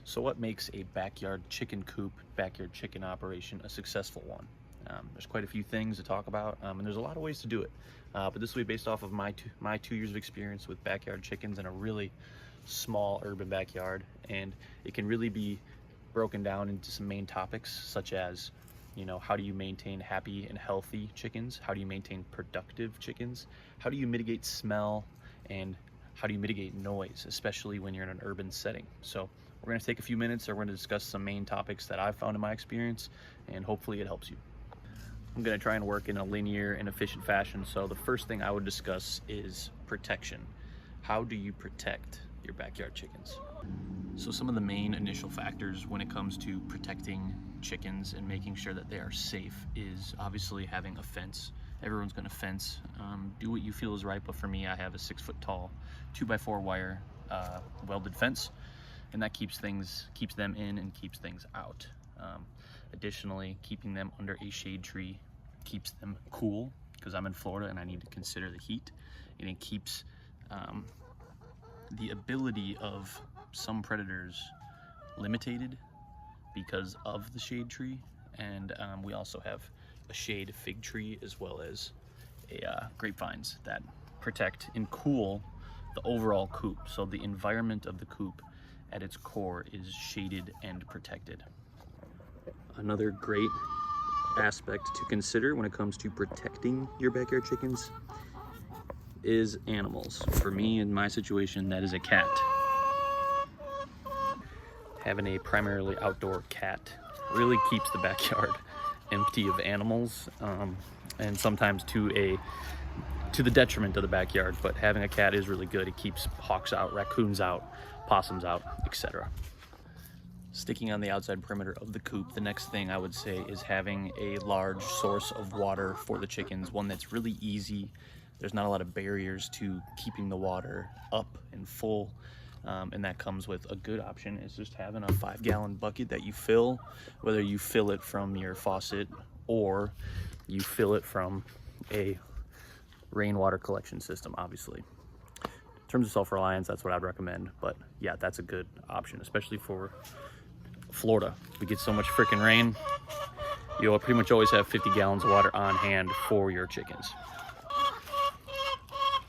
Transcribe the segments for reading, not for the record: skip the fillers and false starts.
So what makes a backyard chicken coop, backyard chicken operation a successful one? There's quite a few things to talk about, and there's a lot of ways to do it. But this will be based off of my 2 years of experience with backyard chickens in a really small urban backyard, and it can really be broken down into some main topics, such as, you know, how do you maintain happy and healthy chickens? How do you maintain productive chickens? How do you mitigate smell? And how do you mitigate noise, especially when you're in an urban setting? So we're going to take a few minutes and we're going to discuss some main topics that I've found in my experience, and hopefully it helps you. I'm going to try and work in a linear and efficient fashion. So the first thing I would discuss is protection. How do you protect your backyard chickens? So some of the main initial factors when it comes to protecting chickens and making sure that they are safe is obviously having a fence. Everyone's going to fence. Do what you feel is right, but for me, I have a 6-foot tall 2x4 wire welded fence, and that keeps them in and keeps things out. Additionally, keeping them under a shade tree keeps them cool, because I'm in Florida and I need to consider the heat, and it keeps the ability of some predators limited because of the shade tree. And we also have a shade fig tree as well as grapevines that protect and cool the overall coop. So the environment of the coop at its core is shaded and protected. Another great aspect to consider when it comes to protecting your backyard chickens is animals. For me, in my situation, that is a cat. Having a primarily outdoor cat really keeps the backyard empty of animals, and sometimes to the detriment of the backyard. But having a cat is really good. It keeps hawks out, raccoons out, possums out, etc. Sticking on the outside perimeter of the coop, the next thing I would say is having a large source of water for the chickens, one that's really easy. There's not a lot of barriers to keeping the water up and full, and that comes with a good option is just having a 5-gallon bucket that you fill, whether you fill it from your faucet or you fill it from a rainwater collection system, obviously. In terms of self-reliance, that's what I'd recommend, but yeah, that's a good option, especially for Florida. We get so much freaking rain, you'll pretty much always have 50 gallons of water on hand for your chickens.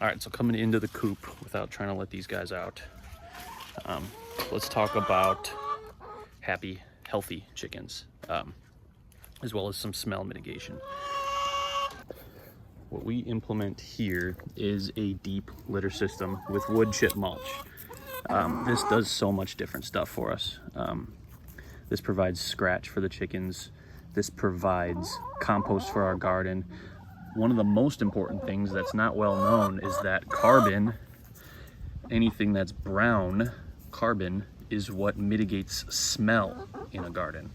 All right, so coming into the coop without trying to let these guys out, let's talk about happy, healthy chickens, as well as some smell mitigation. What we implement here is a deep litter system with wood chip mulch. This does so much different stuff for us. This provides scratch for the chickens. This provides compost for our garden. One of the most important things that's not well known is that carbon, anything that's brown, carbon is what mitigates smell in a garden.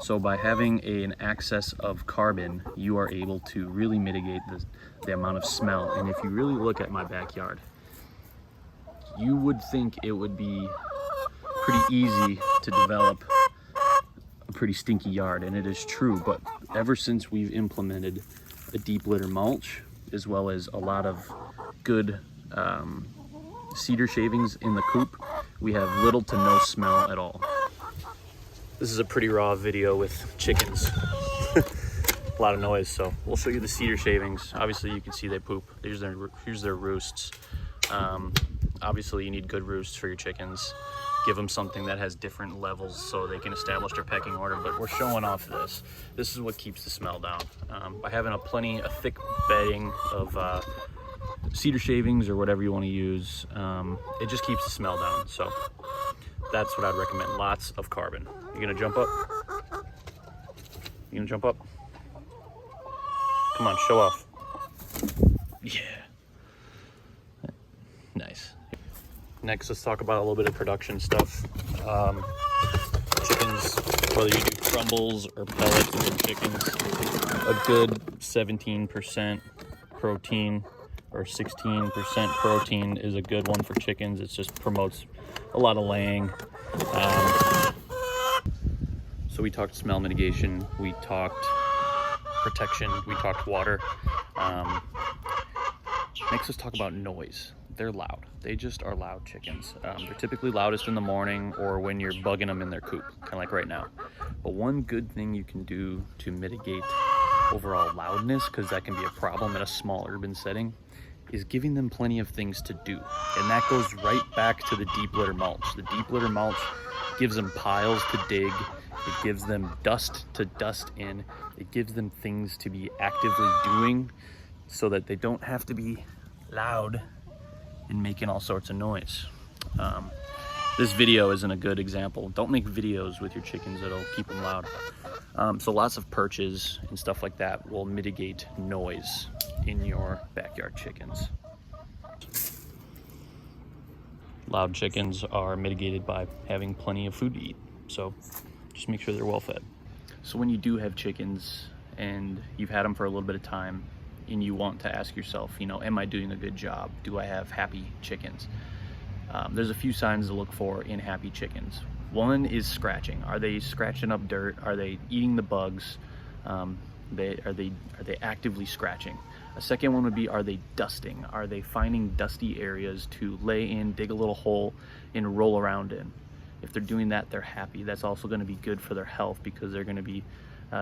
So by having an excess of carbon, you are able to really mitigate the amount of smell. And if you really look at my backyard, you would think it would be pretty easy to develop a pretty stinky yard, and it is true. But ever since we've implemented a deep litter mulch, as well as a lot of good cedar shavings in the coop, we have little to no smell at all. This is a pretty raw video with chickens. A lot of noise, so we'll show you the cedar shavings. Obviously you can see they poop. Here's their roosts. Obviously you need good roosts for your chickens. Give them something that has different levels so they can establish their pecking order, but we're showing off this. This is what keeps the smell down. By having a thick bedding of cedar shavings or whatever you want to use, it just keeps the smell down. So that's what I'd recommend. Lots of carbon. You gonna jump up? You gonna jump up? Come on, show off. Yeah. Nice. Next, let's talk about a little bit of production stuff. Chickens, whether you do crumbles or pellets in your chickens, a good 17% protein or 16% protein is a good one for chickens. It just promotes a lot of laying. So we talked smell mitigation, we talked protection, we talked water. Next, let's talk about noise. They're loud. they just are loud chickens. They're typically loudest in the morning or when you're bugging them in their coop, kind of like right now. But one good thing you can do to mitigate overall loudness, because that can be a problem in a small urban setting, is giving them plenty of things to do. And that goes right back to the deep litter mulch. The deep litter mulch gives them piles to dig. It gives them dust to dust in. It gives them things to be actively doing so that they don't have to be loud and making all sorts of noise. This video isn't a good example. Don't make videos with your chickens, it'll keep them loud. So lots of perches and stuff like that will mitigate noise in your backyard chickens. Loud chickens are mitigated by having plenty of food to eat. So just make sure they're well fed. So when you do have chickens and you've had them for a little bit of time and you want to ask yourself, you know, am I doing a good job? Do I have happy chickens? There's a few signs to look for in happy chickens. One is scratching. Are they scratching up dirt? Are they eating the bugs? Are they actively scratching? A second one would be, are they dusting? Are they finding dusty areas to lay in, dig a little hole, and roll around in? If they're doing that, they're happy. That's also going to be good for their health because they're going to be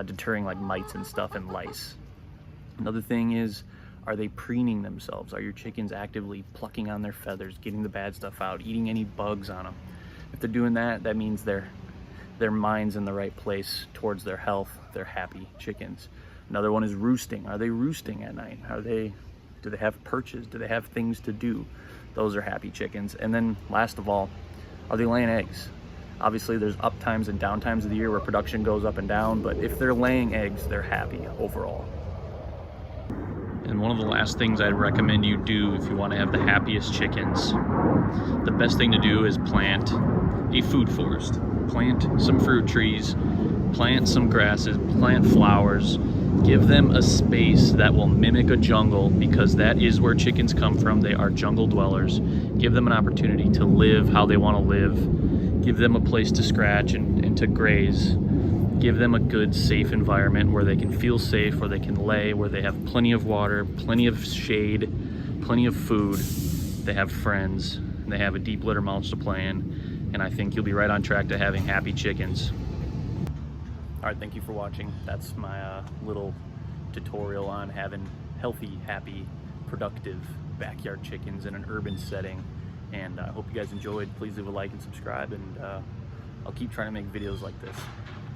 deterring like mites and stuff and lice. Another thing is, are they preening themselves? Are your chickens actively plucking on their feathers, getting the bad stuff out, eating any bugs on them? If they're doing that, that means their mind's in the right place towards their health. They're happy chickens. Another one is roosting. Are they roosting at night? Do they have perches? Do they have things to do? Those are happy chickens. And then last of all, are they laying eggs? Obviously there's up times and down times of the year where production goes up and down, but if they're laying eggs, they're happy overall. And one of the last things I'd recommend you do if you want to have the happiest chickens, the best thing to do is plant a food forest. Plant some fruit trees, plant some grasses, plant flowers, give them a space that will mimic a jungle, because that is where chickens come from. They are jungle dwellers. Give them an opportunity to live how they want to live. Give them a place to scratch and to graze. Give them a good, safe environment where they can feel safe, where they can lay, where they have plenty of water, plenty of shade, plenty of food. They have friends, and they have a deep litter mulch to play in, and I think you'll be right on track to having happy chickens. All right, thank you for watching. That's my little tutorial on having healthy, happy, productive backyard chickens in an urban setting. And I hope you guys enjoyed. Please leave a like and subscribe, and I'll keep trying to make videos like this.